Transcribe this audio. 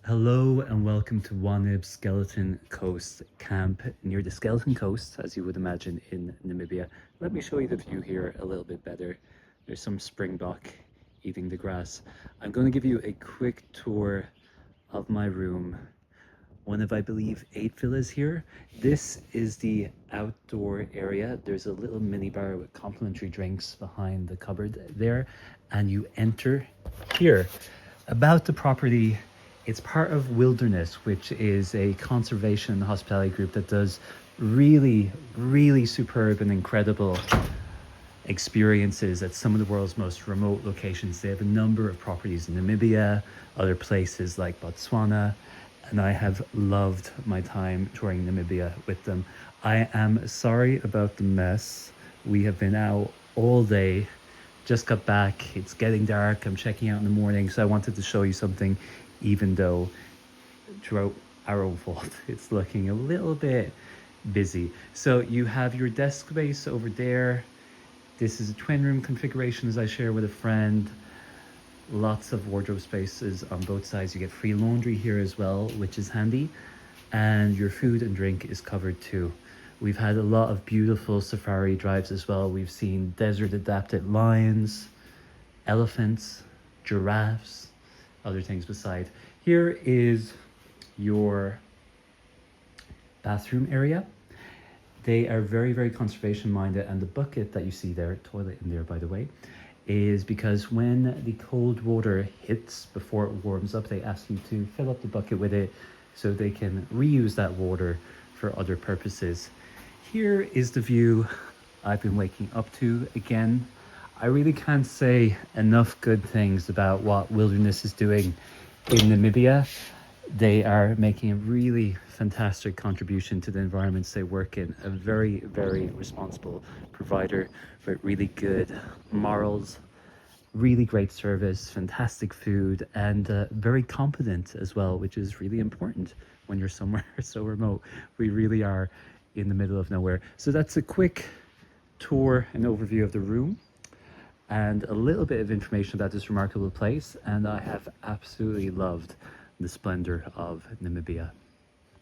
Hello and welcome to Hoanib Skeleton Coast Camp near the Skeleton Coast, as you would imagine, in Namibia. Let me show you the view here a little bit better. There's some springbok eating the grass. I'm going to give you a quick tour of my room. One of, I believe, 8 villas here. This is the outdoor area. There's a little mini bar with complimentary drinks behind the cupboard there, and you enter here. About the property, it's part of Wilderness, which is a conservation and hospitality group that does really, really superb and incredible experiences at some of the world's most remote locations. They have a number of properties in Namibia, other places like Botswana, and I have loved my time touring Namibia with them. I am sorry about the mess. We have been out all day, just got back. It's getting dark. I'm checking out in the morning, so I wanted to show you something, even though throughout our own fault, it's looking a little bit busy. So you have your desk space over there. This is a twin room configuration as I share with a friend. Lots of wardrobe spaces on both sides. You get free laundry here as well, which is handy. And your food and drink is covered too. We've had a lot of beautiful safari drives as well. We've seen desert adapted lions, elephants, giraffes, other things beside. Here is your bathroom area. They are very, very conservation minded, and the bucket that you see there, toilet in there by the way, is because when the cold water hits before it warms up, they ask you to fill up the bucket with it so they can reuse that water for other purposes. Here is the view I've been waking up to again. I really can't say enough good things about what Wilderness is doing in Namibia. They are making a really fantastic contribution to the environments they work in. A very, very responsible provider with really good morals, really great service, fantastic food, and very competent as well, which is really important when you're somewhere so remote. We really are in the middle of nowhere. So that's a quick tour and overview of the room and a little bit of information about this remarkable place, and I have absolutely loved the splendor of Namibia.